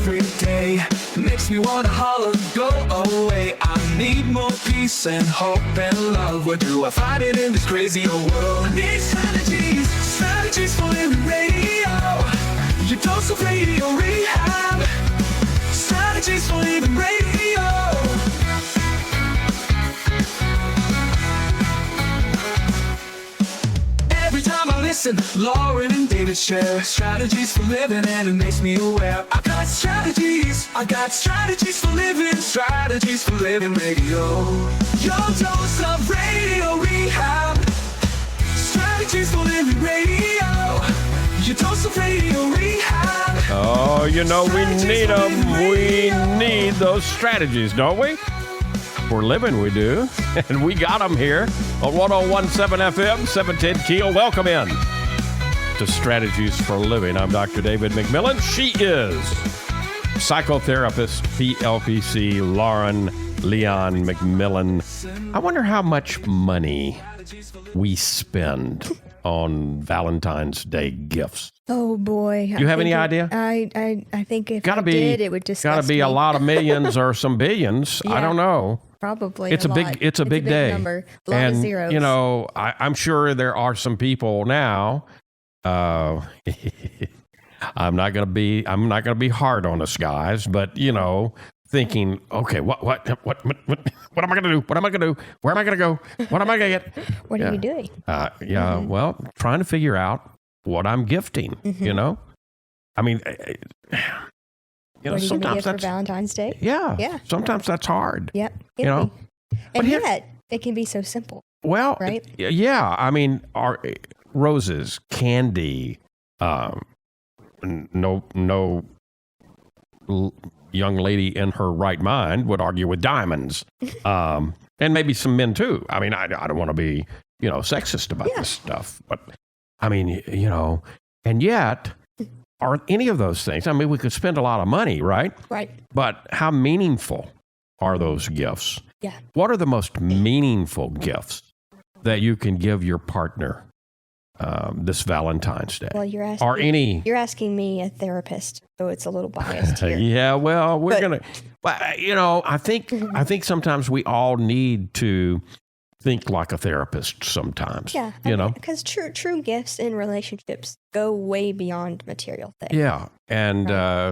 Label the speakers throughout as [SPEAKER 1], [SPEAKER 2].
[SPEAKER 1] every day. Makes me wanna holler, go away. I need more peace and hope and love. Where do I find it in this crazy old world? I need strategies, strategies for living radio. Your dose of radio rehab. Strategies for living radio. Every time I listen, Lauren and David share strategies for living, and it makes me aware. I got strategies for living, strategies for living radio. Your dose of radio rehab. Strategies for living radio. Your dose of radio rehab.
[SPEAKER 2] Oh, you know we need them. We need those strategies, don't we? For living, we do. And we got them here on 101.7 FM, 710 Keel. Welcome in to Strategies for Living. I'm Dr. David McMillan. She is psychotherapist, PLPC, Lauren Leon McMillan. I wonder how much money we spend on Valentine's Day gifts.
[SPEAKER 3] Oh boy!
[SPEAKER 2] Do you have any idea?
[SPEAKER 3] I think if I did, it would disgust
[SPEAKER 2] gotta be
[SPEAKER 3] me.
[SPEAKER 2] a lot of millions or some billions.
[SPEAKER 3] Yeah,
[SPEAKER 2] I don't know.
[SPEAKER 3] Probably.
[SPEAKER 2] It's a big day.
[SPEAKER 3] Number. A lot of zeros.
[SPEAKER 2] You know, I'm sure there are some people now. I'm not gonna be hard on us guys, but you know, thinking, okay, what am I gonna do? What am I gonna do? Where am I gonna go? What am I gonna get?
[SPEAKER 3] What are you doing?
[SPEAKER 2] Well, trying to figure out what I'm gifting.
[SPEAKER 3] Mm-hmm.
[SPEAKER 2] You know, I mean,
[SPEAKER 3] what are you gonna get for Valentine's Day?
[SPEAKER 2] Yeah. Sometimes that's hard.
[SPEAKER 3] Yep.
[SPEAKER 2] You know,
[SPEAKER 3] and yet it can be so simple.
[SPEAKER 2] Well,
[SPEAKER 3] right?
[SPEAKER 2] Yeah. I mean, our roses, candy, no young lady in her right mind would argue with diamonds, and maybe some men too. I mean, I don't want to be, sexist about this stuff, but I mean, and yet, are any of those things? I mean, we could spend a lot of money, right?
[SPEAKER 3] Right.
[SPEAKER 2] But how meaningful are those gifts?
[SPEAKER 3] Yeah.
[SPEAKER 2] What are the most meaningful gifts that you can give your partner this Valentine's Day?
[SPEAKER 3] Well, you're asking me, a therapist, so it's a little biased here.
[SPEAKER 2] Yeah, well, I think sometimes we all need to think like a therapist sometimes.
[SPEAKER 3] Yeah, because true gifts in relationships go way beyond material things.
[SPEAKER 2] Yeah, and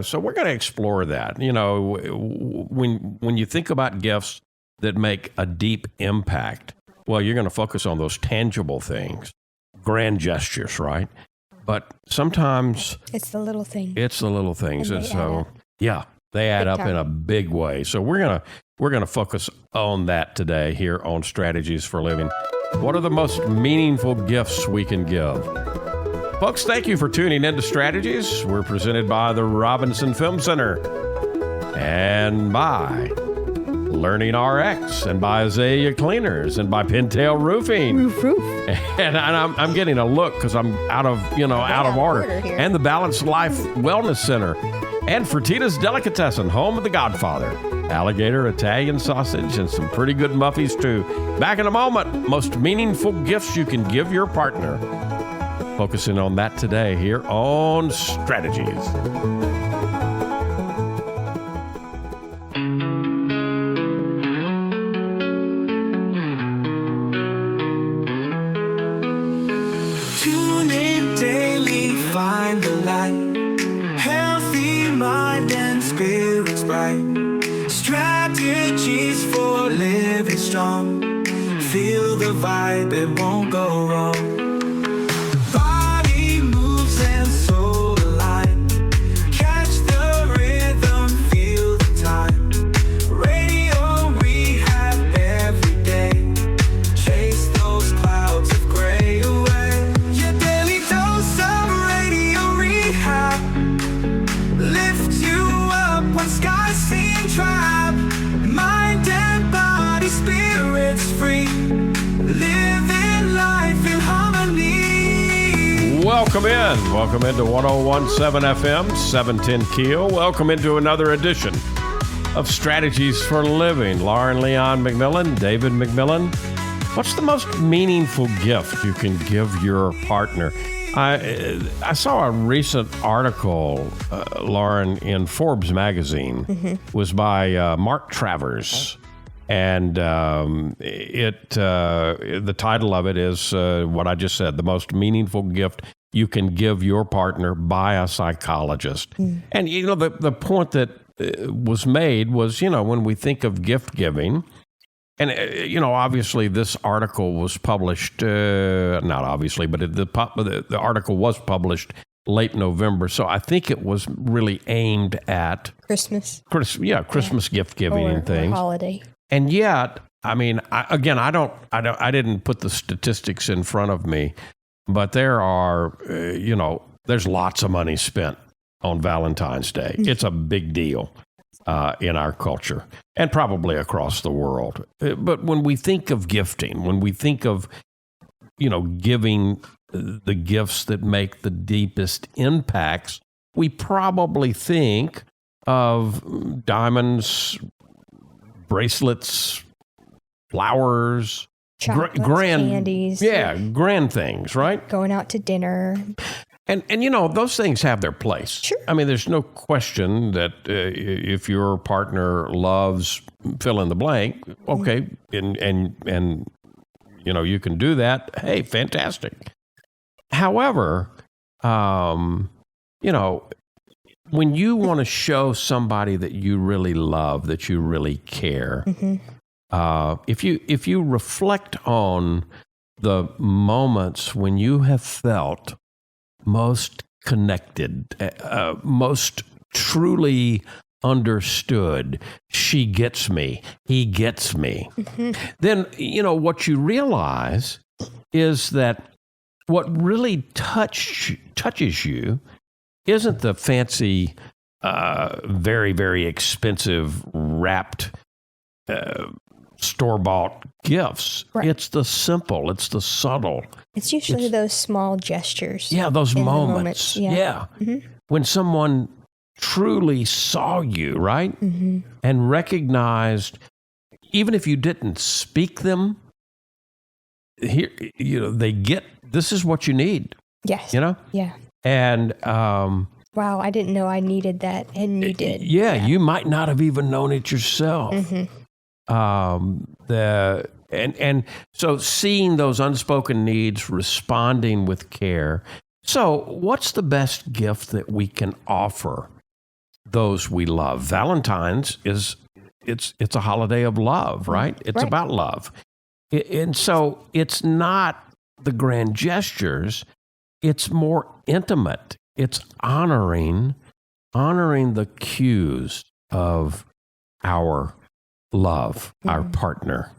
[SPEAKER 2] so we're going to explore that. When you think about gifts that make a deep impact, well, you're going to focus on those tangible things. Grand gestures, right? But sometimes
[SPEAKER 3] it's the little things.
[SPEAKER 2] And so they add up in a big way. So we're gonna focus on that today here on Strategies for Living. What are the most meaningful gifts we can give? Folks, thank you for tuning in to Strategies. We're presented by the Robinson Film Center and by Learning RX, and by Azalea Cleaners, and by Pintail Roofing.
[SPEAKER 3] Roof.
[SPEAKER 2] And I'm getting a look because I'm out of order. And the Balanced Life Wellness Center, and Fertitta's Delicatessen, home of the Godfather, alligator, Italian sausage, and some pretty good muffies too. Back in a moment, most meaningful gifts you can give your partner. Focusing on that today here on Strategies.
[SPEAKER 1] Find the light, healthy mind and spirits bright. Strategies for living strong. Feel the vibe, it won't go wrong. Body moves and soul align. Catch the rhythm, feel the time. Radio rehab every day. Chase those clouds of gray away. Your daily dose of lift you up when skies seem trapped. Mind and body, spirits free. Living life in harmony.
[SPEAKER 2] Welcome into 101.7 FM, 710 Keel. Welcome into another edition of Strategies for Living. Lauren Leon McMillan, David McMillan. What's the most meaningful gift you can give your partner? I saw a recent article, Lauren, in Forbes magazine. Was by Mark Travers, and the title of it is what I just said: the most meaningful gift you can give your partner by a psychologist. And the point that was made was, when we think of gift giving. And, obviously this article was published, not obviously, but the article was published late November. So I think it was really aimed at
[SPEAKER 3] Christmas.
[SPEAKER 2] Christmas gift giving and things.
[SPEAKER 3] Or holiday.
[SPEAKER 2] And yet, I mean, I didn't put the statistics in front of me, but there are, there's lots of money spent on Valentine's Day. It's a big deal. In our culture and probably across the world. But when we think of gifting, when we think of, giving the gifts that make the deepest impacts, we probably think of diamonds, bracelets, flowers,
[SPEAKER 3] Chocolates,
[SPEAKER 2] grand
[SPEAKER 3] candies.
[SPEAKER 2] Yeah, grand things, right?
[SPEAKER 3] Going out to dinner.
[SPEAKER 2] And those things have their place.
[SPEAKER 3] Sure.
[SPEAKER 2] I mean, there's no question that if your partner loves fill in the blank, okay, and you can do that. Hey, fantastic. However, when you want to show somebody that you really love, that you really care, if you reflect on the moments when you have felt most connected, most truly understood, she gets me, he gets me, then, what you realize is that what really touches you isn't the fancy, very, very expensive wrapped store-bought gifts. Right. It's the simple, it's the subtle.
[SPEAKER 3] It's usually those small gestures.
[SPEAKER 2] Yeah, those moments. Yeah. When someone truly saw you, right? And recognized, even if you didn't speak them, here, they get, this is what you need.
[SPEAKER 3] Yes. Yeah.
[SPEAKER 2] And,
[SPEAKER 3] wow, I didn't know I needed that, and you did.
[SPEAKER 2] Yeah, you might not have even known it yourself. And so seeing those unspoken needs, responding with care. So what's the best gift that we can offer those we love? Valentine's it's a holiday of love, right? It's about love. And so it's not the grand gestures, it's more intimate. It's honoring the cues of our love, our partner,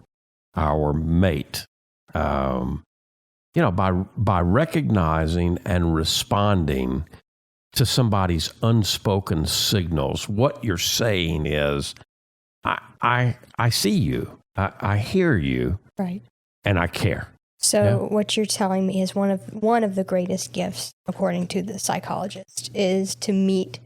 [SPEAKER 2] our mate, by recognizing and responding to somebody's unspoken signals. What you're saying is, I see you, I hear you,
[SPEAKER 3] right,
[SPEAKER 2] and I care.
[SPEAKER 3] So what you're telling me is one of the greatest gifts, according to the psychologist, is to meet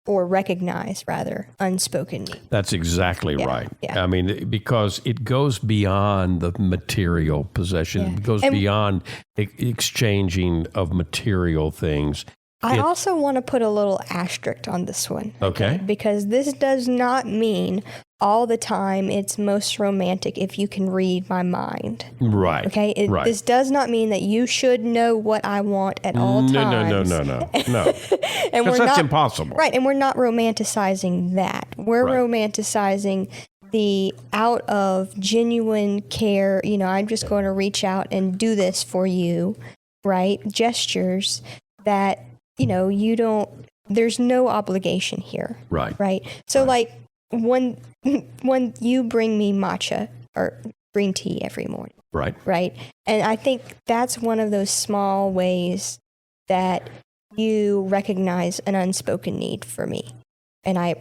[SPEAKER 3] or recognize, rather, unspoken needs.
[SPEAKER 2] That's exactly right.
[SPEAKER 3] Yeah.
[SPEAKER 2] I mean, because it goes beyond the material possession. Yeah. It goes beyond exchanging of material things.
[SPEAKER 3] I also want to put a little asterisk on this one.
[SPEAKER 2] Okay.
[SPEAKER 3] Because this does not mean all the time it's most romantic if you can read my mind.
[SPEAKER 2] Right.
[SPEAKER 3] Okay? This does not mean that you should know what I want at all times.
[SPEAKER 2] No.
[SPEAKER 3] And
[SPEAKER 2] that's impossible.
[SPEAKER 3] Right, and we're not romanticizing that. We're romanticizing the out of genuine care, I'm just going to reach out and do this for you, right? Gestures that, there's no obligation here.
[SPEAKER 2] Right.
[SPEAKER 3] Right. So like when you bring me matcha or green tea every morning.
[SPEAKER 2] Right.
[SPEAKER 3] Right. And I think that's one of those small ways that you recognize an unspoken need for me. And I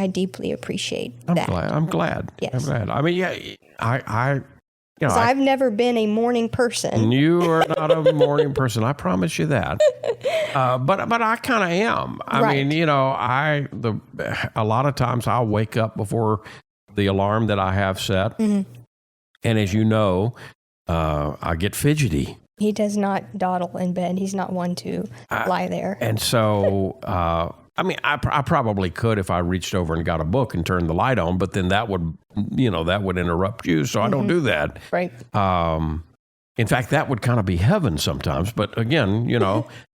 [SPEAKER 3] deeply appreciate that.
[SPEAKER 2] I'm glad.
[SPEAKER 3] Yes.
[SPEAKER 2] I'm glad. I mean,
[SPEAKER 3] I've never been a morning person.
[SPEAKER 2] You are not a morning person. I promise you that. But I kind of am. I mean, a lot of times I'll wake up before the alarm that I have set. And as you know, I get fidgety.
[SPEAKER 3] He does not dawdle in bed. He's not one to lie there.
[SPEAKER 2] And so, I mean, I probably could if I reached over and got a book and turned the light on, but then that would interrupt you. So I don't do that.
[SPEAKER 3] Right.
[SPEAKER 2] In fact, that would kind of be heaven sometimes. But again,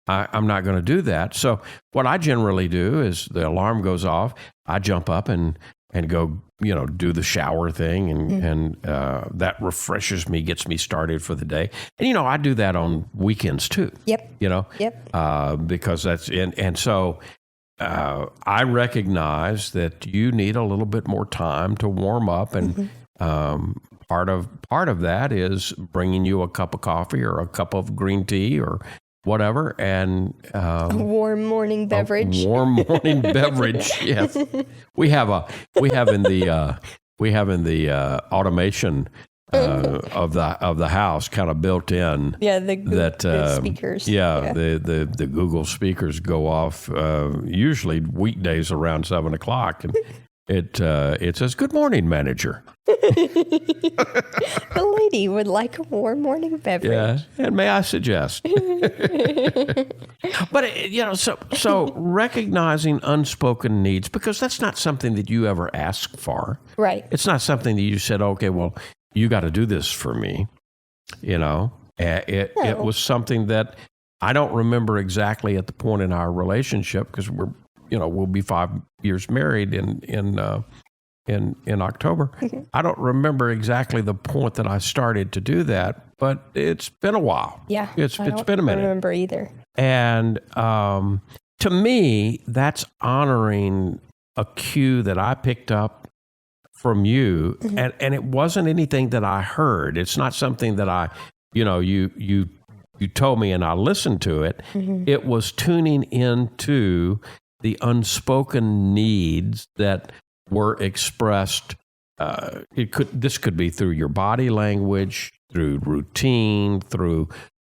[SPEAKER 2] I'm not going to do that. So what I generally do is the alarm goes off. I jump up and go, do the shower thing. And that refreshes me, gets me started for the day. And, I do that on weekends too.
[SPEAKER 3] Yep. Yep.
[SPEAKER 2] Because that's, and so I recognize that you need a little bit more time to warm up. And part of that is bringing you a cup of coffee or a cup of green tea or whatever, and
[SPEAKER 3] a warm morning beverage.
[SPEAKER 2] A warm morning beverage. Yes, we have in the automation of the house kind of built in.
[SPEAKER 3] Yeah, the speakers.
[SPEAKER 2] Yeah, the Google speakers go off usually weekdays around 7:00, and it says, "Good morning, manager."
[SPEAKER 3] The lady would like a warm morning beverage.
[SPEAKER 2] Yeah, and may I suggest? But so recognizing unspoken needs, because that's not something that you ever asked for.
[SPEAKER 3] Right.
[SPEAKER 2] It's not something that you said, "Okay, well, you got to do this for me." It was something that I don't remember exactly at the point in our relationship, because we'll be 5 years married in October. I don't remember exactly the point that I started to do that, but it's been a while.
[SPEAKER 3] Yeah,
[SPEAKER 2] it's been a minute.
[SPEAKER 3] I don't remember either.
[SPEAKER 2] And to me, that's honoring a cue that I picked up from you, and it wasn't anything that I heard. It's not something that you told me and I listened to it. It was tuning into the unspoken needs that were expressed. This could be through your body language, through routine, through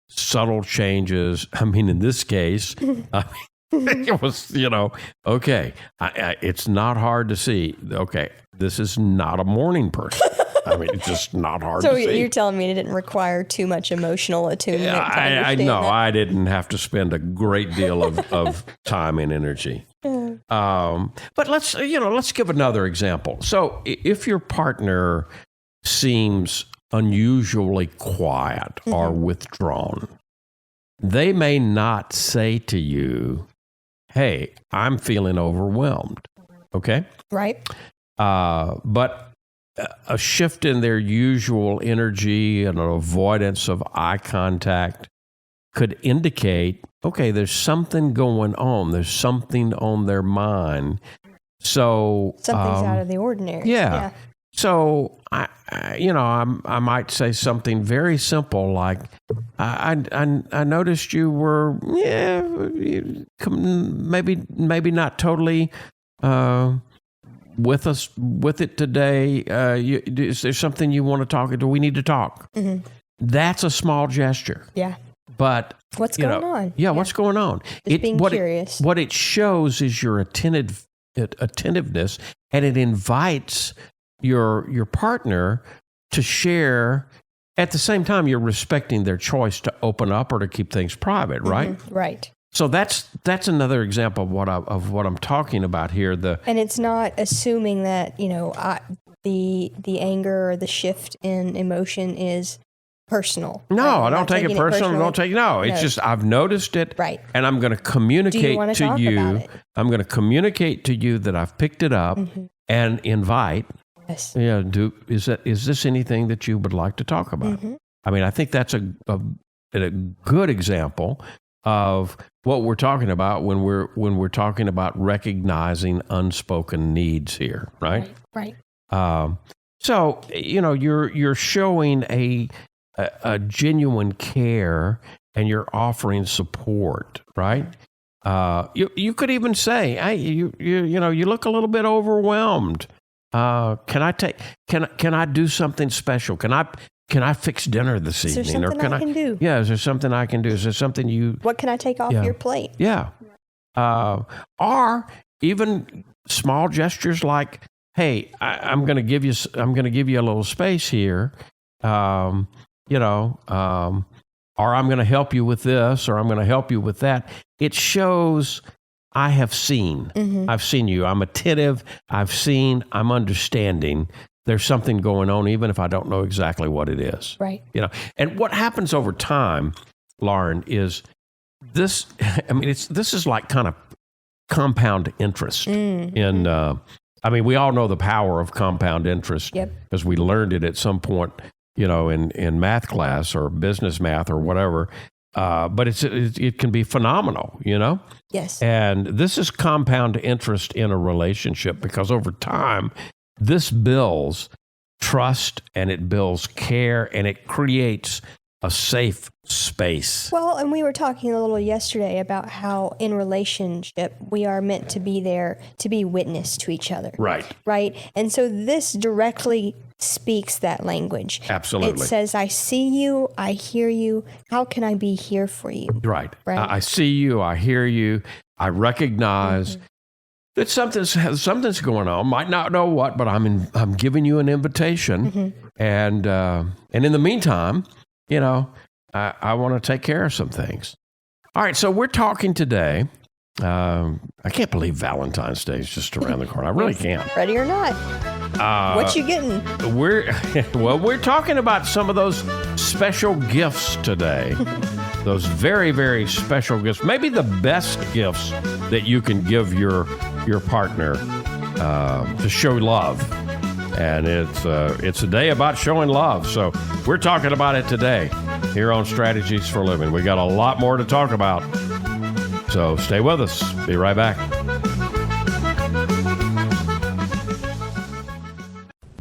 [SPEAKER 2] subtle changes. I mean, in this case, it was, okay, it's not hard to see. Okay, this is not a morning person. I mean, it's just not hard to see.
[SPEAKER 3] So you're telling me it didn't require too much emotional attunement to understand
[SPEAKER 2] No,
[SPEAKER 3] that?
[SPEAKER 2] I didn't have to spend a great deal of time and energy. But let's give another example. So if your partner seems unusually quiet or withdrawn, they may not say to you, "Hey, I'm feeling overwhelmed." Okay?
[SPEAKER 3] Right.
[SPEAKER 2] But a shift in their usual energy and an avoidance of eye contact could indicate, okay, there's something going on. There's something on their mind. So
[SPEAKER 3] something's out of the ordinary.
[SPEAKER 2] Yeah. So I might say something very simple like, I noticed you were maybe not totally with it today. Is there something you want to talk? Do we need to talk? That's a small gesture.
[SPEAKER 3] Yeah.
[SPEAKER 2] But
[SPEAKER 3] what's going on?
[SPEAKER 2] Yeah, what's going on?
[SPEAKER 3] Just being curious.
[SPEAKER 2] What it shows is your attentiveness, and it invites your partner to share. At the same time, you're respecting their choice to open up or to keep things private, right?
[SPEAKER 3] Right.
[SPEAKER 2] So that's another example of what I'm talking about here.
[SPEAKER 3] And it's not assuming that the anger or the shift in emotion is personal.
[SPEAKER 2] No, I don't take it personal. It's just I've noticed it,
[SPEAKER 3] right?
[SPEAKER 2] And I'm going to communicate to you.
[SPEAKER 3] About it? I'm
[SPEAKER 2] going to communicate to you that I've picked it up and invite.
[SPEAKER 3] Yes.
[SPEAKER 2] Yeah. Is this anything that you would like to talk about? I mean, I think that's a good example of what we're talking about when we're talking about recognizing unspoken needs here, right?
[SPEAKER 3] Right.
[SPEAKER 2] So you're showing a genuine care, and you're offering support, right? You could even say, "Hey, you look a little bit overwhelmed. Can I do something special? Can I fix dinner this evening?
[SPEAKER 3] Is there something I can do?
[SPEAKER 2] Yeah, is there something I can do? Is there something you?
[SPEAKER 3] What can I take off your plate?
[SPEAKER 2] Yeah. Or even small gestures like, "Hey, I'm going to give you a little space here. or I'm going to help you with this, or I'm going to help you with that. It shows I have seen. I've seen you. I'm attentive. I've seen. I'm understanding. There's something going on, even if I don't know exactly what it is.
[SPEAKER 3] Right.
[SPEAKER 2] And what happens over time, Lauren, is this. I mean, this is like kind of compound interest. We all know the power of compound interest because we learned it at some point, in math class or business math or whatever. But it can be phenomenal,
[SPEAKER 3] Yes.
[SPEAKER 2] And this is compound interest in a relationship because over time, this builds trust and it builds care and it creates a safe space.
[SPEAKER 3] Well, and we were talking a little yesterday about how in relationship we are meant to be there to be witness to each other.
[SPEAKER 2] Right.
[SPEAKER 3] Right. And so this directly speaks that language.
[SPEAKER 2] Absolutely.
[SPEAKER 3] It says, I see you, I hear you. How can I be here for you?
[SPEAKER 2] Right.
[SPEAKER 3] Right.
[SPEAKER 2] I see you, I hear you, I recognize that something's going on. Might not know what, but I'm giving you an invitation. And in the meantime, I want to take care of some things. All right, so we're talking today. I can't believe Valentine's Day is just around the corner. I really can't.
[SPEAKER 3] Ready or not? What you getting?
[SPEAKER 2] We're talking about some of those special gifts today. Those very, very special gifts. Maybe the best gifts that you can give your partner to show love. And it's a day about showing love. So we're talking about it today here on Strategies for Living. We got a lot more to talk about. So stay with us. Be right back.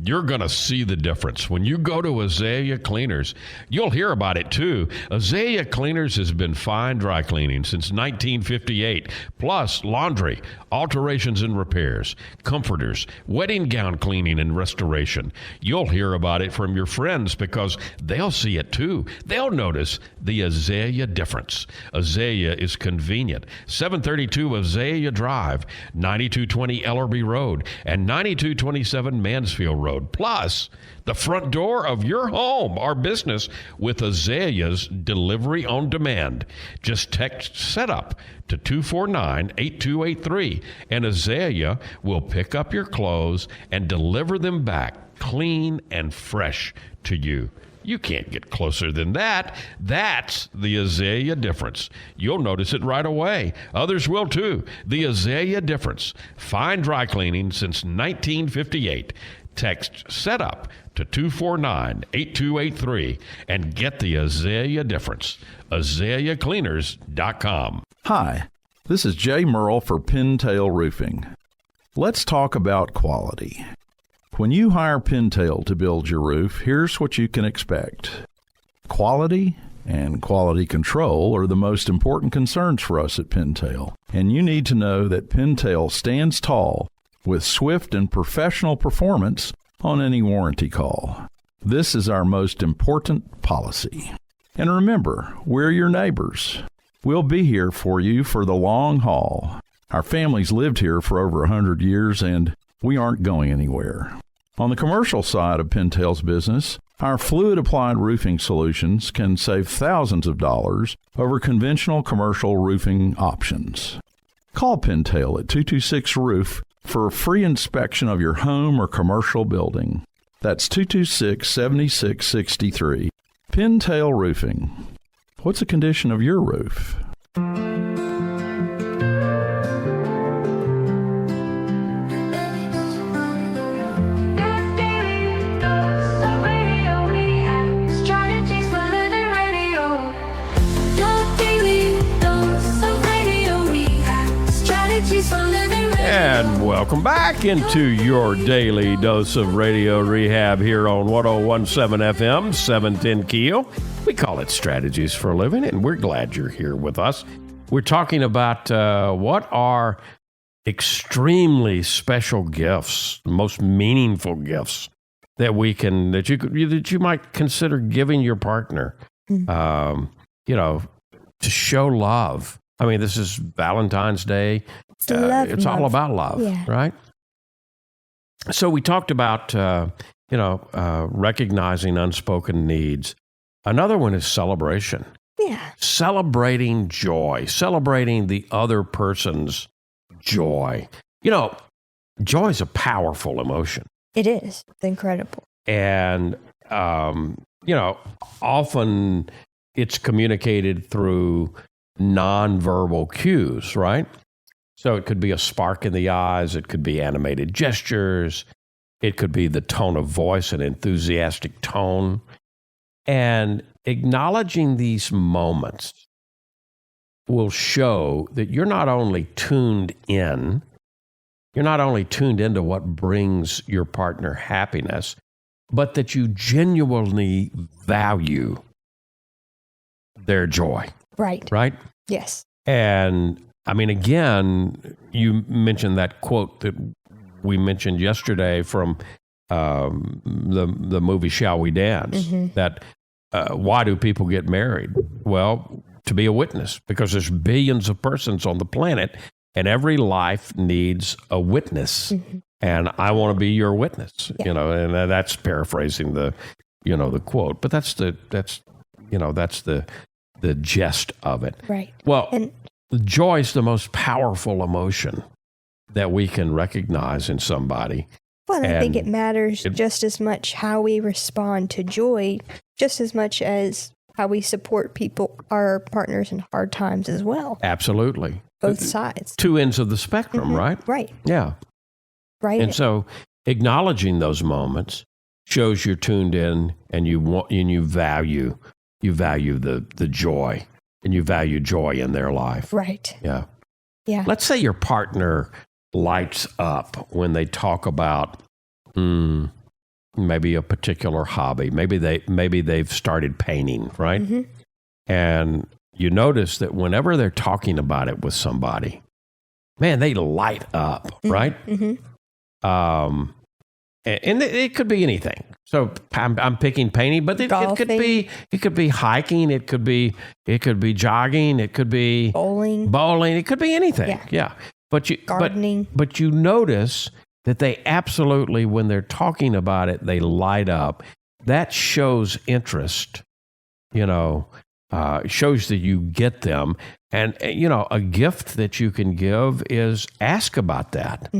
[SPEAKER 2] You're going to see the difference. When you go to Azalea Cleaners, you'll hear about it too. Azalea Cleaners has been fine dry cleaning since 1958, plus laundry, alterations and repairs, comforters, wedding gown cleaning and restoration. You'll hear about it from your friends because they'll see it too. They'll notice the Azalea difference. Azalea is convenient. 732 Azalea Drive, 9220 Ellerby Road, and 9227 Mansfield Road. Plus, the front door of your home or business with Azalea's delivery on demand. Just text SETUP to 249-8283, and Azalea will pick up your clothes and deliver them back clean and fresh to you. You can't get closer than that. That's the Azalea difference. You'll notice it right away. Others will too. The Azalea difference. Fine dry cleaning since 1958. Text SETUP to 249-8283 and get the Azalea difference. AzaleaCleaners.com.
[SPEAKER 4] Hi, this is Jay Merle for Pintail Roofing. Let's talk about quality. When you hire Pintail to build your roof, here's what you can expect. Quality and quality control are the most important concerns for us at Pintail, and you need to know that Pintail stands tall with swift and professional performance on any warranty call. This is our most important policy. And remember, we're your neighbors. We'll be here for you for the long haul. Our family's lived here for over 100 years, and we aren't going anywhere. On the commercial side of Pintail's business, our fluid-applied roofing solutions can save thousands of dollars over conventional commercial roofing options. Call Pintail at 226-ROOF for a free inspection of your home or commercial building. That's 226-7663. Pintail Roofing. What's the condition of your roof?
[SPEAKER 2] And welcome back into your daily dose of radio rehab here on 1017 FM, 710 Keel. We call it Strategies for a Living, and we're glad you're here with us. We're talking about what are extremely special gifts, most meaningful gifts that you might consider giving your partner, to show love. I mean, this is Valentine's Day. It's all about love, right? So we talked about, recognizing unspoken needs. Another one is celebration.
[SPEAKER 3] Yeah.
[SPEAKER 2] Celebrating joy, celebrating the other person's joy. Joy is a powerful emotion.
[SPEAKER 3] It is. It's incredible.
[SPEAKER 2] And, often it's communicated through nonverbal cues, right? So it could be a spark in the eyes. It could be animated gestures. It could be the tone of voice, an enthusiastic tone. And acknowledging these moments will show that you're not only tuned into what brings your partner happiness, but that you genuinely value their joy.
[SPEAKER 3] Right.
[SPEAKER 2] Right?
[SPEAKER 3] Yes.
[SPEAKER 2] And again, you mentioned that quote that we mentioned yesterday from the movie Shall We Dance? That why do people get married? Well, to be a witness, because there's billions of persons on the planet, and every life needs a witness. And I want to be your witness. And that's paraphrasing the quote, but that's the gist of it.
[SPEAKER 3] Right.
[SPEAKER 2] Well,
[SPEAKER 3] And
[SPEAKER 2] joy is the most powerful emotion that we can recognize in somebody.
[SPEAKER 3] well, I think
[SPEAKER 2] And
[SPEAKER 3] it matters just as much how we respond to joy, just as much as how we support our partners in hard times as well.
[SPEAKER 2] Absolutely.
[SPEAKER 3] Both sides.
[SPEAKER 2] Two ends of the spectrum, right?
[SPEAKER 3] Right.
[SPEAKER 2] Yeah.
[SPEAKER 3] Right.
[SPEAKER 2] And so acknowledging those moments shows you're tuned in and you value the joy, and you value joy in their life.
[SPEAKER 3] Right.
[SPEAKER 2] Yeah.
[SPEAKER 3] Yeah.
[SPEAKER 2] Let's say your partner lights up when they talk about maybe a particular hobby. Maybe they've started painting, right? And you notice that whenever they're talking about it with somebody, man, they light up, right? And it could be anything. So I'm picking painting, but it could be hiking, it could be jogging, it could be bowling, it could be anything. Yeah.
[SPEAKER 3] Gardening.
[SPEAKER 2] But you notice that they absolutely, when they're talking about it, they light up. That shows interest. Shows that you get them. And a gift that you can give is ask about that.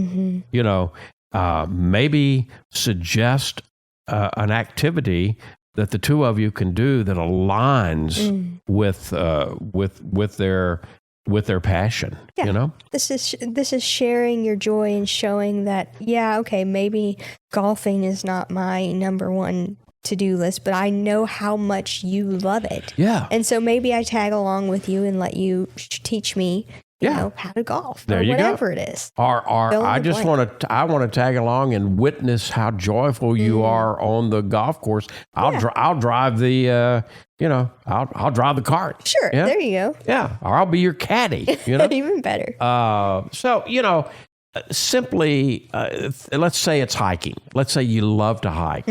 [SPEAKER 2] Maybe suggest an activity that the two of you can do that aligns with their passion.
[SPEAKER 3] Yeah. This is sharing your joy and showing that, maybe golfing is not my number one to-do list, but I know how much you love it.
[SPEAKER 2] Yeah.
[SPEAKER 3] And so maybe I tag along with you and let you teach me how to golf or whatever it is.
[SPEAKER 2] Or I just want to tag along and witness how joyful you are on the golf course. I'll drive the I'll drive the cart.
[SPEAKER 3] Sure.
[SPEAKER 2] Yeah?
[SPEAKER 3] There you go.
[SPEAKER 2] Yeah. Or I'll be your caddy.
[SPEAKER 3] Even better.
[SPEAKER 2] Simply let's say it's hiking. Let's say you love to hike.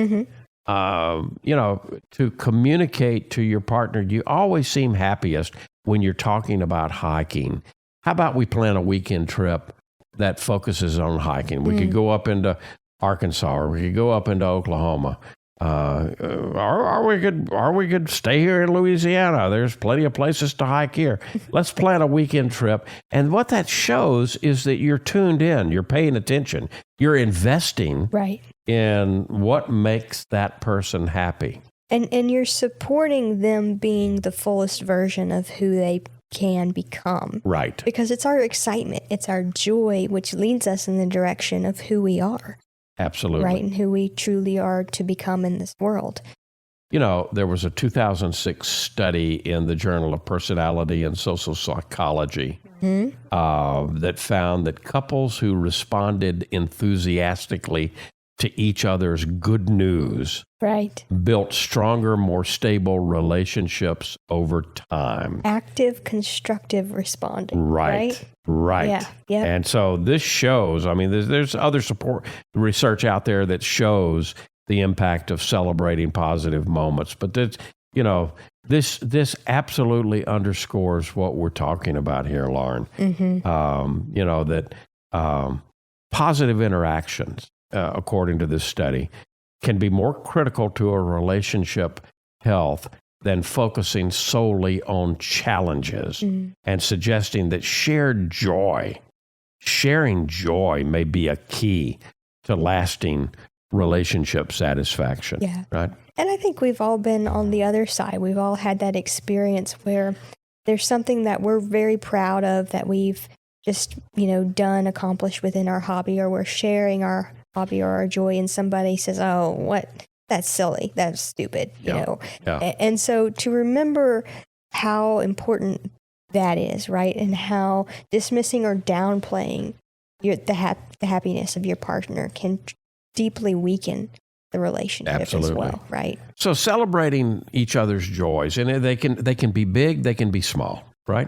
[SPEAKER 2] To communicate to your partner, you always seem happiest when you're talking about hiking. How about we plan a weekend trip that focuses on hiking? We could go up into Arkansas, or we could go up into Oklahoma. Or we could stay here in Louisiana. There's plenty of places to hike here. Let's plan a weekend trip. And what that shows is that you're tuned in, you're paying attention, you're investing in what makes that person happy.
[SPEAKER 3] And you're supporting them being the fullest version of who they can become.
[SPEAKER 2] Right.
[SPEAKER 3] Because it's our excitement, it's our joy, which leads us in the direction of who we are.
[SPEAKER 2] Absolutely.
[SPEAKER 3] Right, and who we truly are to become in this world.
[SPEAKER 2] There was a 2006 study in the Journal of Personality and Social Psychology that found that couples who responded enthusiastically to each other's good news built stronger, more stable relationships over time.
[SPEAKER 3] Active, constructive responding.
[SPEAKER 2] Right.
[SPEAKER 3] Yeah. Yep.
[SPEAKER 2] And so this shows, there's other support research out there that shows the impact of celebrating positive moments. But this absolutely underscores what we're talking about here, Lauren. That positive interactions, according to this study, can be more critical to a relationship health than focusing solely on challenges and suggesting that sharing joy may be a key to lasting relationship satisfaction.
[SPEAKER 3] Yeah.
[SPEAKER 2] Right?
[SPEAKER 3] And I think we've all been on the other side. We've all had that experience where there's something that we're very proud of that we've just, done, accomplished within our hobby, or we're sharing our hobby or our joy, and somebody says, "Oh, what? That's silly. That's stupid,"
[SPEAKER 2] Yeah.
[SPEAKER 3] And so to remember how important that is, right? And how dismissing or downplaying the happiness of your partner can deeply weaken the relationship as well, right?
[SPEAKER 2] So celebrating each other's joys, and they can be big, they can be small, right?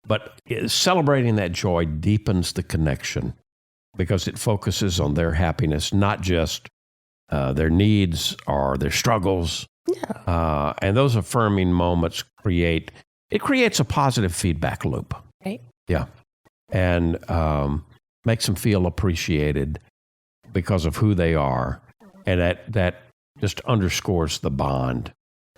[SPEAKER 2] But celebrating that joy deepens the connection because it focuses on their happiness, not just their needs or their struggles.
[SPEAKER 3] No.
[SPEAKER 2] And those affirming moments creates a positive feedback loop.
[SPEAKER 3] Right.
[SPEAKER 2] Yeah. And makes them feel appreciated because of who they are. And that just underscores the bond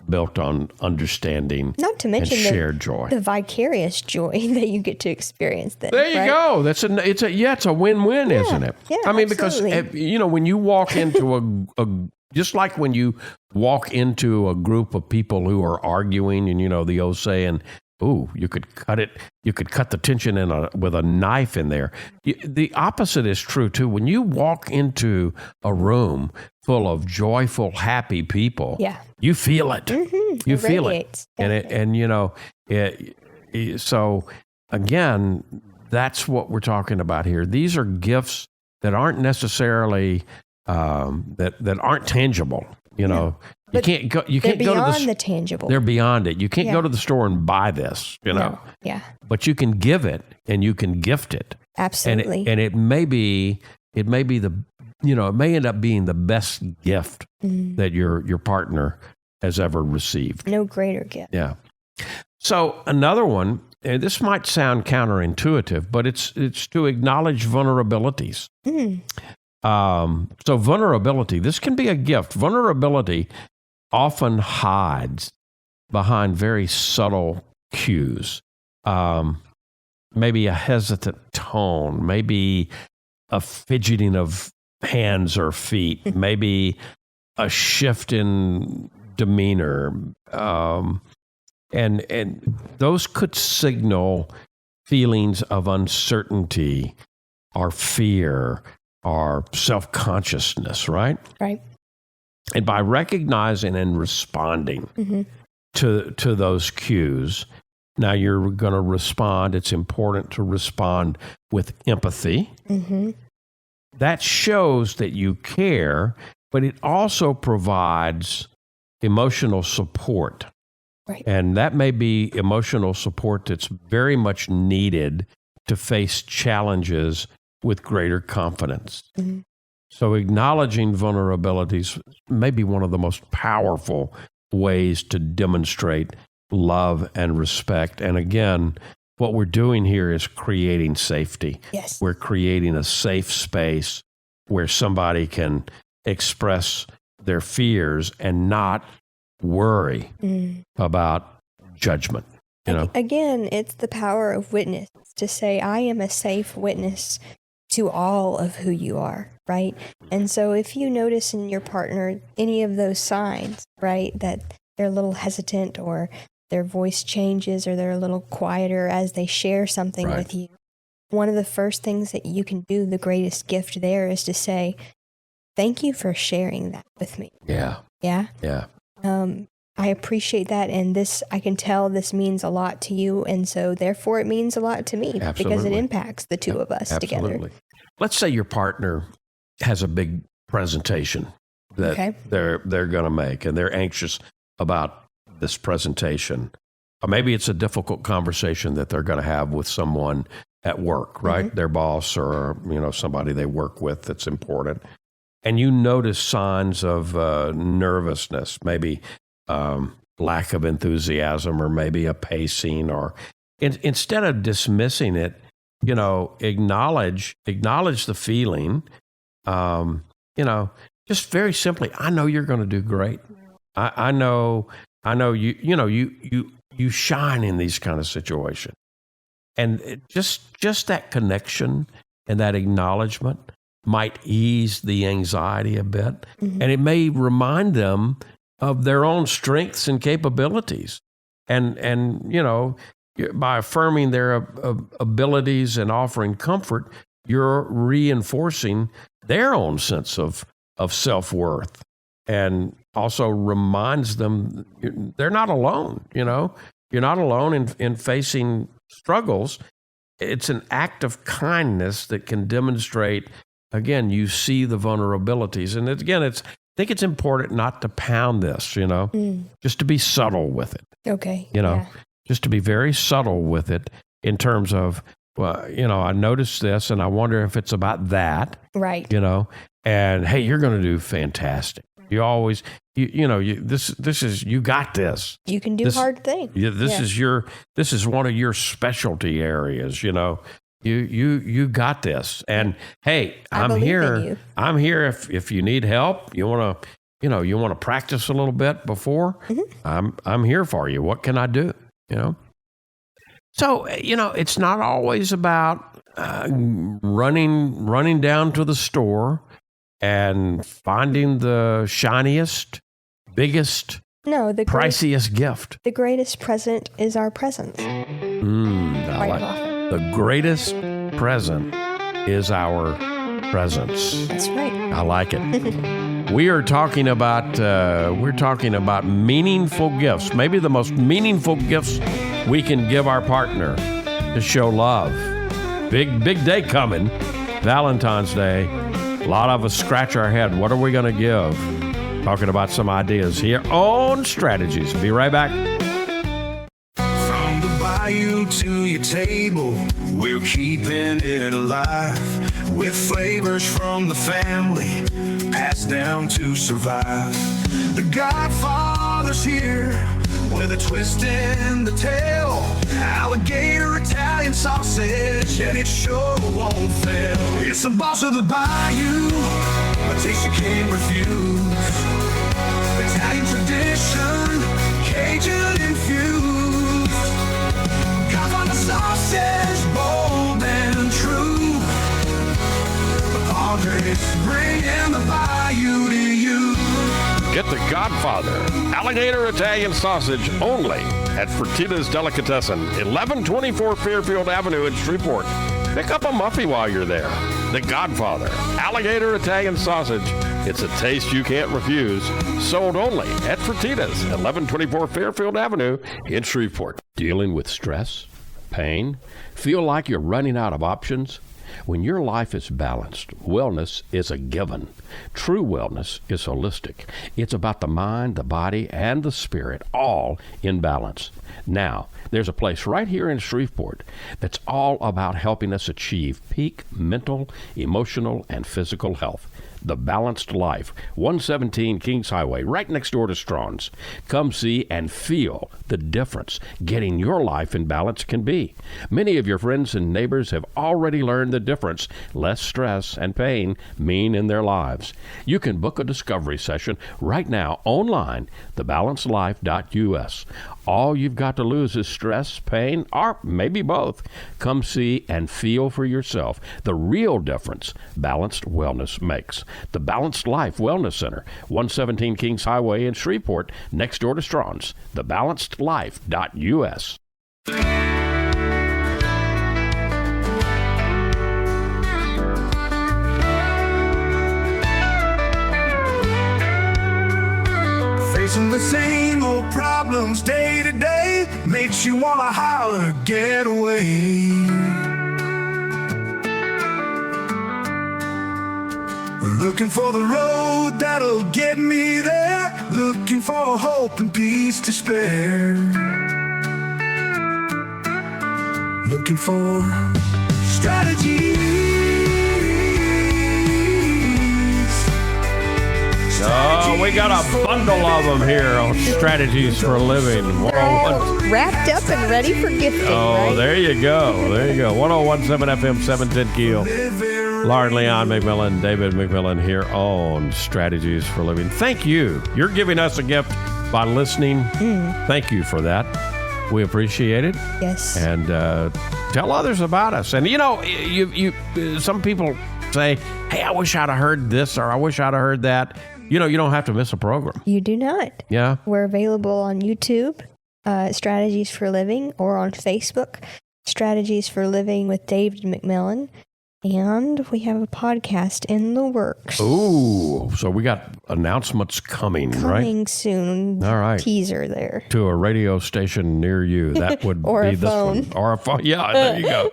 [SPEAKER 2] built on understanding,
[SPEAKER 3] not to mention
[SPEAKER 2] and shared joy.
[SPEAKER 3] The vicarious joy that you get to experience.
[SPEAKER 2] There you go. It's a win-win, isn't it?
[SPEAKER 3] Yeah,
[SPEAKER 2] I mean,
[SPEAKER 3] absolutely.
[SPEAKER 2] because when you walk into just like when you walk into a group of people who are arguing, and the old saying, "Ooh, you could cut the tension with a knife in there." The opposite is true too. When you walk into a room full of joyful, happy people, you feel it. You feel it, so again, that's what we're talking about here. These are gifts that aren't necessarily that aren't tangible. You can't go. You can't go to
[SPEAKER 3] the tangible.
[SPEAKER 2] They're beyond it. You can't go to the store and buy this.
[SPEAKER 3] No. Yeah.
[SPEAKER 2] But you can give it and you can gift it.
[SPEAKER 3] Absolutely.
[SPEAKER 2] And it may end up being the best gift that your partner has ever received.
[SPEAKER 3] No greater gift.
[SPEAKER 2] Yeah. So another one, and this might sound counterintuitive, but it's to acknowledge vulnerabilities. So vulnerability, this can be a gift. Vulnerability often hides behind very subtle cues. Maybe a hesitant tone, maybe a fidgeting of hands or feet, maybe a shift in demeanor. And those could signal feelings of uncertainty or fear or self-consciousness, right?
[SPEAKER 3] Right.
[SPEAKER 2] And by recognizing and responding to those cues, now you're going to respond. It's important to respond with empathy. That shows that you care, but it also provides emotional support.
[SPEAKER 3] Right.
[SPEAKER 2] And that may be emotional support that's very much needed to face challenges with greater confidence. So acknowledging vulnerabilities may be one of the most powerful ways to demonstrate love and respect. And again, what we're doing here is creating safety.
[SPEAKER 3] Yes.
[SPEAKER 2] We're creating a safe space where somebody can express their fears and not worry about judgment.
[SPEAKER 3] Again, it's the power of witness to say, I am a safe witness to all of who you are, right? And so if you notice in your partner any of those signs, right, that they're a little hesitant or their voice changes or they're a little quieter as they share something with you, one of the first things that you can do, the greatest gift there, is to say, thank you for sharing that with me.
[SPEAKER 2] Yeah.
[SPEAKER 3] Yeah?
[SPEAKER 2] Yeah.
[SPEAKER 3] I appreciate that, and I can tell this means a lot to you, and so therefore it means a lot to me because it impacts the two of us together.
[SPEAKER 2] Let's say your partner has a big presentation that they're going to make, and they're anxious about this presentation. Or maybe it's a difficult conversation that they're going to have with someone at work, right? Their boss or somebody they work with that's important. And you notice signs of nervousness, maybe lack of enthusiasm, or maybe a pacing, or instead of dismissing it, acknowledge the feeling. Just very simply, I know you're going to do great. I know I know you shine in these kind of situations. And just that connection and that acknowledgement might ease the anxiety a bit. Mm-hmm. And it may remind them of their own strengths and capabilities. And by affirming their abilities and offering comfort, you're reinforcing their own sense of self-worth, and also reminds them they're not alone. You're not alone in facing struggles. It's an act of kindness that can demonstrate, again, you see the vulnerabilities. And I think it's important not to pound this, just to be subtle with it.
[SPEAKER 3] Okay.
[SPEAKER 2] Just to be very subtle with it in terms of, well, I noticed this and I wonder if it's about that.
[SPEAKER 3] Right.
[SPEAKER 2] And hey, you're going to do fantastic. You always, this is, you got this.
[SPEAKER 3] You can do hard things.
[SPEAKER 2] This is one of your specialty areas, you got this. And hey, I'm here. I'm here if you need help. You want to practice a little bit before. Mm-hmm. I'm here for you. What can I do? So, it's not always about running down to the store and finding the shiniest, biggest, priciest gift.
[SPEAKER 3] The greatest present is our presence.
[SPEAKER 2] The greatest present is our presence.
[SPEAKER 3] That's right.
[SPEAKER 2] I like it. We are talking about meaningful gifts. Maybe the most meaningful gifts we can give our partner to show love. Big day coming, Valentine's Day. A lot of us scratch our head. What are we going to give? Talking about some ideas here on Strategies. Be right back.
[SPEAKER 1] From the bayou to your table, we're keeping it alive with flavors from the family, passed down to survive. The Godfather's here with a twist in the tail. Alligator Italian sausage, and it sure won't fail. It's the boss of the bayou, a taste you can't refuse. Italian tradition, Cajun infused. Godfather sausage, bold and true. The Padres bringing the bayou to you.
[SPEAKER 2] Get the Godfather Alligator Italian sausage only at Fertitta's Delicatessen, 1124 Fairfield Avenue in Shreveport. Pick up a muffy while you're there. The Godfather Alligator Italian sausage. It's a taste you can't refuse. Sold only at Fertitta's, 1124 Fairfield Avenue in Shreveport. Dealing with stress, pain, feel like you're running out of options? When your life is balanced, wellness is a given. True wellness is holistic. It's about the mind, the body, and the spirit, all in balance. Now, there's a place right here in Shreveport that's all about helping us achieve peak mental, emotional, and physical health. The Balanced Life, 117 Kings Highway, right next door to Strawn's. Come see and feel the difference getting your life in balance can be. Many of your friends and neighbors have already learned the difference less stress and pain mean in their lives. You can book a discovery session right now online, thebalancedlife.us. All you've got to lose is stress, pain, or maybe both. Come see and feel for yourself the real difference balanced wellness makes. The Balanced Life Wellness Center, 117 Kings Highway in Shreveport, next door to Strawn's. Thebalancedlife.us.
[SPEAKER 1] Facing the same old problems day to day makes you wanna holler, get away. Looking for the road that'll get me there, looking for hope and peace to spare. Looking for strategies.
[SPEAKER 2] Oh, we got a bundle of them here on Strategies for Living. 101.
[SPEAKER 3] Wrapped up and ready for gifting.
[SPEAKER 2] Oh,
[SPEAKER 3] right?
[SPEAKER 2] There you go. 1017 FM, 710 Keel. Lauren Leon McMillan, David McMillan here on Strategies for Living. Thank you. You're giving us a gift by listening. Thank you for that. We appreciate it.
[SPEAKER 3] Yes.
[SPEAKER 2] And tell others about us. And, you some people say, hey, I wish I'd have heard this or I wish I'd have heard that. You don't have to miss a program.
[SPEAKER 3] You do not.
[SPEAKER 2] Yeah.
[SPEAKER 3] We're available on YouTube, Strategies for Living, or on Facebook, Strategies for Living with David McMillan. And we have a podcast in the works.
[SPEAKER 2] Ooh, so we got announcements coming, right?
[SPEAKER 3] Coming soon.
[SPEAKER 2] All right.
[SPEAKER 3] Teaser there.
[SPEAKER 2] To a radio station near you. That would
[SPEAKER 3] Or
[SPEAKER 2] be
[SPEAKER 3] a
[SPEAKER 2] this
[SPEAKER 3] phone.
[SPEAKER 2] one. Or a phone. Yeah, there you go.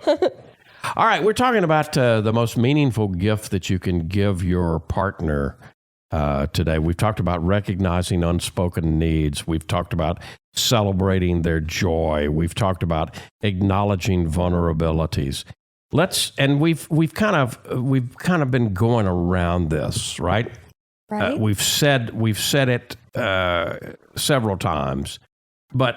[SPEAKER 2] All right, we're talking about the most meaningful gift that you can give your partner today. We've talked about recognizing unspoken needs. We've talked about celebrating their joy. We've talked about acknowledging vulnerabilities. We've kind of been going around this, right?
[SPEAKER 3] Right.
[SPEAKER 2] We've said it several times, but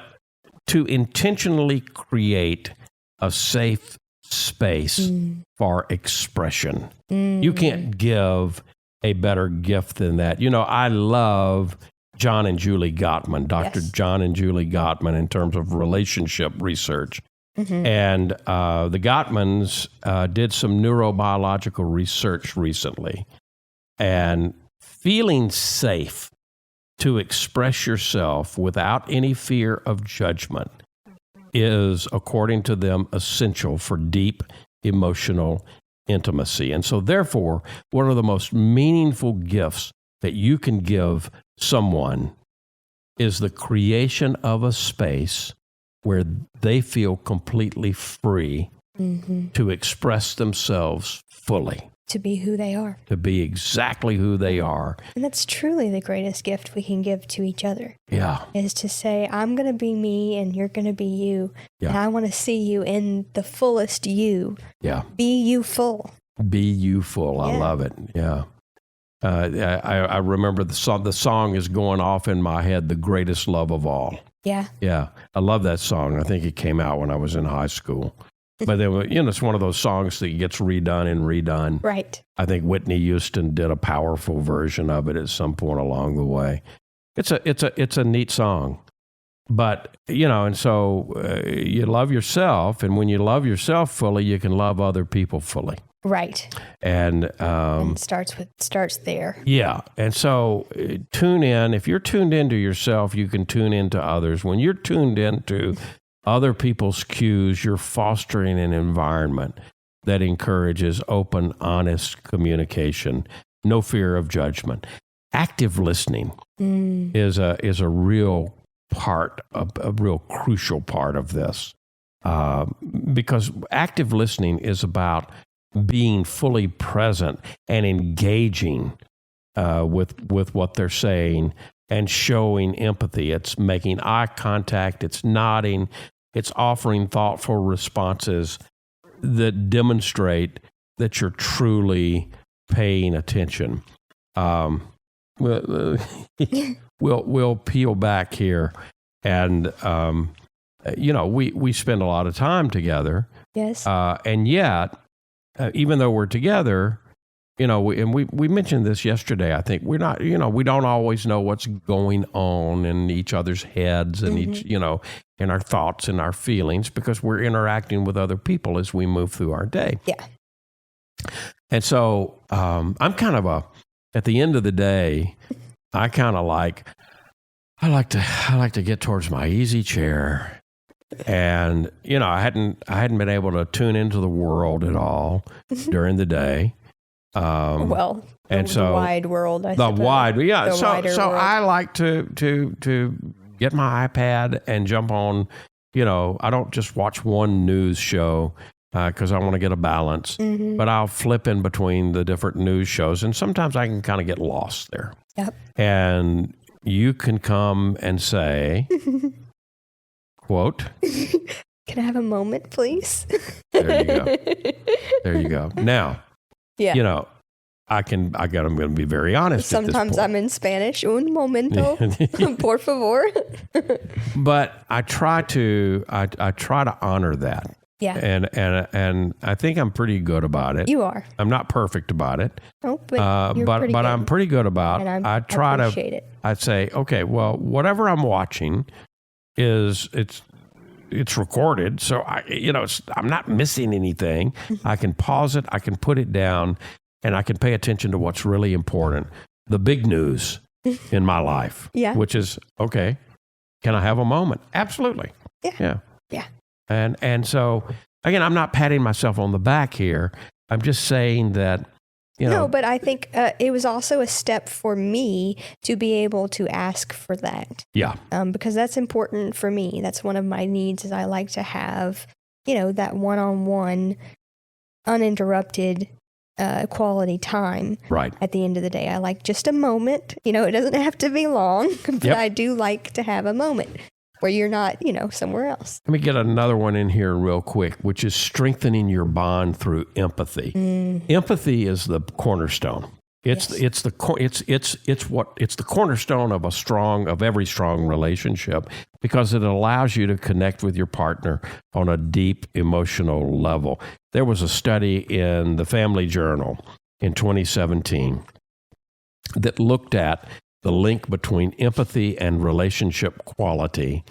[SPEAKER 2] to intentionally create a safe space for expression. You can't give a better gift than that. I love John and Julie Gottman, Dr.
[SPEAKER 3] Yes.
[SPEAKER 2] John and Julie Gottman, in terms of relationship research. And the Gottmans did some neurobiological research recently. And feeling safe to express yourself without any fear of judgment is, according to them, essential for deep emotional intimacy. And so, therefore, one of the most meaningful gifts that you can give someone is the creation of a space where they feel completely free to express themselves fully.
[SPEAKER 3] To be who they are.
[SPEAKER 2] To be exactly who they are.
[SPEAKER 3] And that's truly the greatest gift we can give to each other.
[SPEAKER 2] Yeah.
[SPEAKER 3] Is to say, I'm going to be me and you're going to be you.
[SPEAKER 2] Yeah.
[SPEAKER 3] And I want to see you in the fullest you.
[SPEAKER 2] Yeah.
[SPEAKER 3] Be you full.
[SPEAKER 2] Be you full. I
[SPEAKER 3] Yeah.
[SPEAKER 2] love it. Yeah. I remember the song is going off in my head, The Greatest Love of All.
[SPEAKER 3] Yeah.
[SPEAKER 2] Yeah. I love that song. I think it came out when I was in high school. But then, it's one of those songs that gets redone and redone.
[SPEAKER 3] Right.
[SPEAKER 2] I think Whitney Houston did a powerful version of it at some point along the way. It's a neat song. But, and so you love yourself, and when you love yourself fully, you can love other people fully.
[SPEAKER 3] Right.
[SPEAKER 2] And
[SPEAKER 3] it starts there.
[SPEAKER 2] yeah. And so tune in. If you're tuned into yourself, you can tune into others. When you're tuned into other people's cues, you're fostering an environment that encourages open, honest communication, no fear of judgment. Active listening is a real part, a real crucial part of this, because active listening is about being fully present and engaging with what they're saying and showing empathy. It's making eye contact. It's nodding. It's offering thoughtful responses that demonstrate that you're truly paying attention. We'll peel back here, and we spend a lot of time together.
[SPEAKER 3] Yes.
[SPEAKER 2] And yet, even though we're together, we mentioned this yesterday. I think we're not, we don't always know what's going on in each other's heads and in our thoughts and our feelings, because we're interacting with other people as we move through our day.
[SPEAKER 3] Yeah.
[SPEAKER 2] And so I'm kind of at the end of the day, I like to get towards my easy chair. And, I hadn't been able to tune into the world at all during the day.
[SPEAKER 3] And
[SPEAKER 2] the
[SPEAKER 3] wide world, I suppose.
[SPEAKER 2] Yeah.
[SPEAKER 3] The wider
[SPEAKER 2] So
[SPEAKER 3] world.
[SPEAKER 2] I like to get my iPad and jump on, I don't just watch one news show because I want to get a balance, but I'll flip in between the different news shows. And sometimes I can kind of get lost there.
[SPEAKER 3] Yep.
[SPEAKER 2] And you can come and say, quote,
[SPEAKER 3] Can I have a moment, please?
[SPEAKER 2] there you go. There you go. Now,
[SPEAKER 3] Yeah.
[SPEAKER 2] I'm going to be very honest.
[SPEAKER 3] Sometimes I'm in Spanish. Un momento, por favor.
[SPEAKER 2] But I try to honor that.
[SPEAKER 3] Yeah.
[SPEAKER 2] And I think I'm pretty good about it.
[SPEAKER 3] You are.
[SPEAKER 2] I'm not perfect about it.
[SPEAKER 3] Oh, but you're pretty
[SPEAKER 2] but
[SPEAKER 3] good.
[SPEAKER 2] I'm pretty good about.
[SPEAKER 3] And
[SPEAKER 2] I try to.
[SPEAKER 3] appreciate it.
[SPEAKER 2] I'd say, okay, well, whatever I'm watching it's recorded, so I'm not missing anything.
[SPEAKER 3] Mm-hmm.
[SPEAKER 2] I can pause it, I can put it down, and I can pay attention to what's really important, the big news in my life.
[SPEAKER 3] Yeah.
[SPEAKER 2] Which is, okay, can I have a moment? Absolutely.
[SPEAKER 3] Yeah.
[SPEAKER 2] And so again, I'm not patting myself on the back here. I'm just saying that,
[SPEAKER 3] No, but I think it was also a step for me to be able to ask for that.
[SPEAKER 2] Yeah.
[SPEAKER 3] Because that's important for me. That's one of my needs is I like to have, that one-on-one, uninterrupted quality time.
[SPEAKER 2] Right.
[SPEAKER 3] At the end of the day. I like just a moment. It doesn't have to be long, but
[SPEAKER 2] Yep.
[SPEAKER 3] I do like to have a moment where you're not, somewhere else.
[SPEAKER 2] Let me get another one in here real quick, which is strengthening your bond through empathy. Empathy is the cornerstone. It's the cornerstone of every strong relationship, because it allows you to connect with your partner on a deep emotional level. There was a study in the Family Journal in 2017 that looked at the link between empathy and relationship quality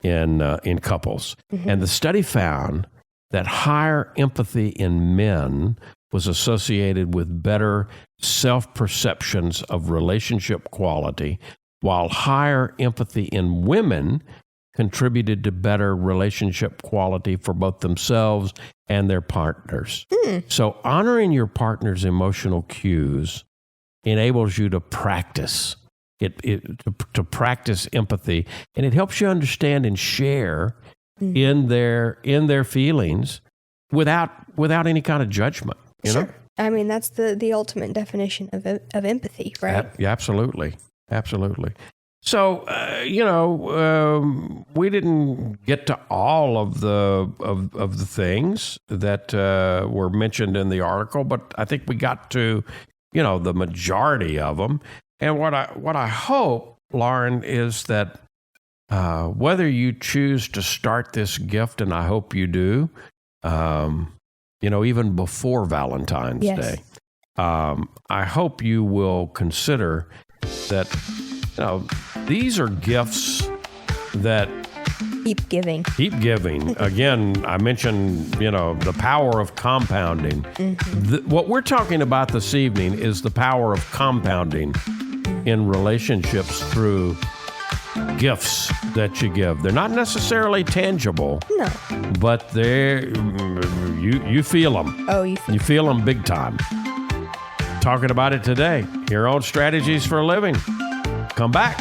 [SPEAKER 2] in couples.
[SPEAKER 3] Mm-hmm.
[SPEAKER 2] And the study found that higher empathy in men was associated with better self-perceptions of relationship quality, while higher empathy in women contributed to better relationship quality for both themselves and their partners. So honoring your partner's emotional cues enables you to practice to practice empathy, and it helps you understand and share in their feelings without any kind of judgment. You know?
[SPEAKER 3] I mean, that's the ultimate definition of empathy, right?
[SPEAKER 2] Yeah, absolutely. So, we didn't get to all of the things that were mentioned in the article, but I think we got to, the majority of them. And what I hope, Lauren, is that whether you choose to start this gift, and I hope you do, even before Valentine's Day, I hope you will consider that, these are gifts that
[SPEAKER 3] Keep giving.
[SPEAKER 2] Again, I mentioned, the power of compounding. What we're talking about this evening is the power of compounding in relationships through gifts that you give. They're not necessarily tangible.
[SPEAKER 3] No.
[SPEAKER 2] But you feel them.
[SPEAKER 3] Oh,
[SPEAKER 2] you feel them big time. Talking about it today here on Strategies for a Living. Come back.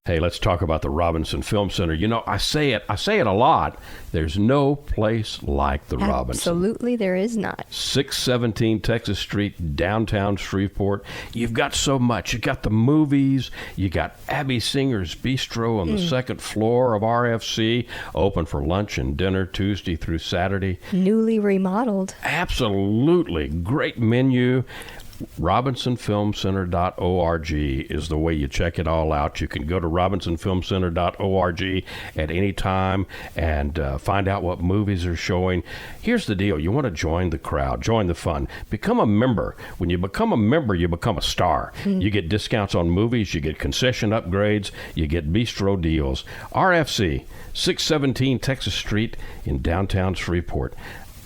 [SPEAKER 2] Hey, let's talk about the Robinson Film Center. I say it a lot. There's no place like the Robinson.
[SPEAKER 3] Absolutely, there is not.
[SPEAKER 2] 617 Texas Street, downtown Shreveport. You've got so much. You got the movies. You got Abby Singer's Bistro on the second floor of RFC, open for lunch and dinner Tuesday through Saturday.
[SPEAKER 3] Newly remodeled.
[SPEAKER 2] Absolutely. Great menu. RobinsonFilmCenter.org is the way you check it all out. You can go to RobinsonFilmCenter.org at any time and find out what movies are showing. Here's the deal. You want to join the crowd, join the fun, become a member. When you become a member, you become a star. You get discounts on movies, you get concession upgrades, you get bistro deals. RFC, 617 Texas Street in downtown Shreveport.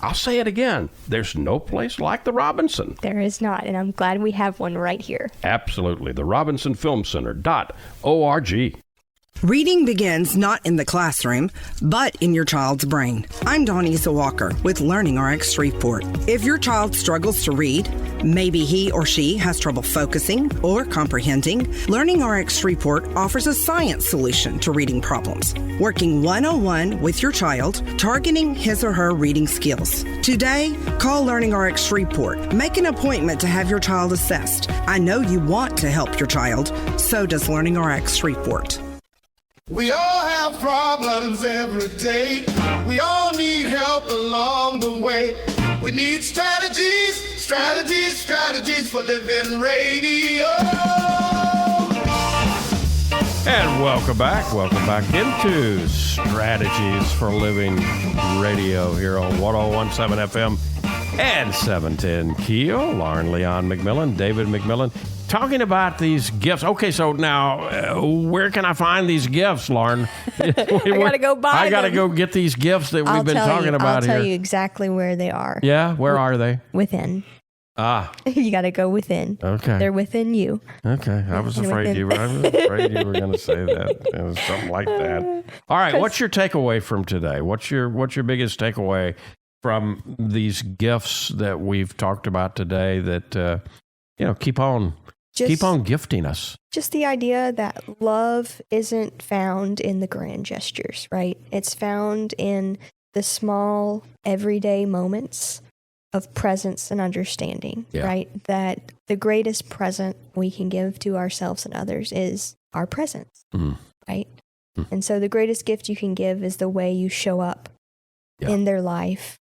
[SPEAKER 2] I'll say it again. There's no place like the Robinson.
[SPEAKER 3] There is not, and I'm glad we have one right here.
[SPEAKER 2] Absolutely. The RobinsonFilmCenter.org.
[SPEAKER 5] Reading begins not in the classroom, but in your child's brain. I'm Donisa Walker with Learning RX Shreveport. If your child struggles to read, maybe he or she has trouble focusing or comprehending, Learning RX Shreveport offers a science solution to reading problems, working one-on-one with your child, targeting his or her reading skills. Today, call Learning RX Shreveport. Make an appointment to have your child assessed. I know you want to help your child, so does Learning RX Shreveport.
[SPEAKER 6] We all have problems every day. We all need help along the way. We need strategies for living radio.
[SPEAKER 2] And welcome back. Welcome back into Strategies for Living Radio here on 101.7 FM and 710 Keel. Lauren Leon McMillan, David McMillan, talking about these gifts. Okay, so now where can I find these gifts, Lauren?
[SPEAKER 3] I got to go buy them.
[SPEAKER 2] I got to go get these gifts that we've been talking about here.
[SPEAKER 3] I'll tell you exactly where they are.
[SPEAKER 2] Yeah, where are they?
[SPEAKER 3] Within.
[SPEAKER 2] Ah.
[SPEAKER 3] You got to go within.
[SPEAKER 2] Okay.
[SPEAKER 3] They're within you.
[SPEAKER 2] Okay. I was afraid you were going to say that. Something like that. All right. What's your takeaway from today? What's your biggest takeaway from these gifts that we've talked about today that, keep on gifting us?
[SPEAKER 3] Just the idea that love isn't found in the grand gestures, right? It's found in the small, everyday moments of presence and understanding, right? That the greatest present we can give to ourselves and others is our presence, right? And so the greatest gift you can give is the way you show up in their life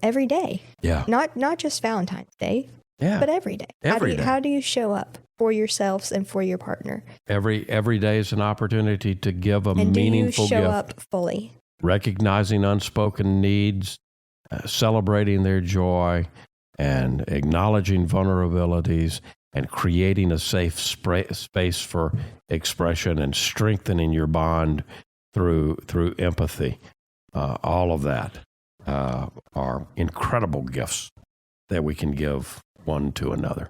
[SPEAKER 3] every day. Yeah. Not just Valentine's Day, but every day. How do you show up for yourselves and for your partner? Every day is an opportunity to give a meaningful gift. Do you show up fully? Recognizing unspoken needs, celebrating their joy, and acknowledging vulnerabilities, and creating a safe space for expression and strengthening your bond through empathy. All of that are incredible gifts that we can give one to another.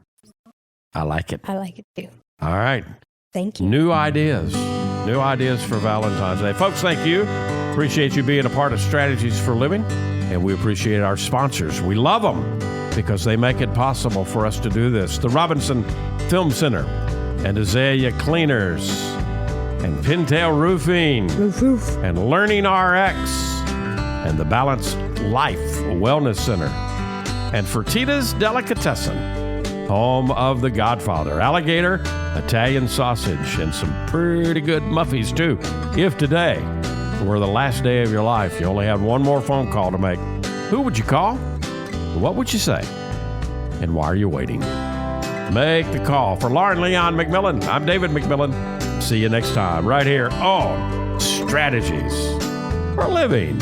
[SPEAKER 3] I like it. I like it too. All right. Thank you. New ideas for Valentine's Day. Folks, thank you. Appreciate you being a part of Strategies for Living. And we appreciate our sponsors. We love them because they make it possible for us to do this. The Robinson Film Center and Azalea Cleaners and Pintail Roofing and Learning RX and the Balanced Life Wellness Center and Fertitta's Delicatessen, home of The Godfather, alligator, Italian sausage, and some pretty good muffies too. If today were the last day of your life, you only had one more phone call to make, who would you call? What would you say? And why are you waiting? Make the call. For Lauren Leon McMillan, I'm David McMillan. See you next time right here on Strategies for Living.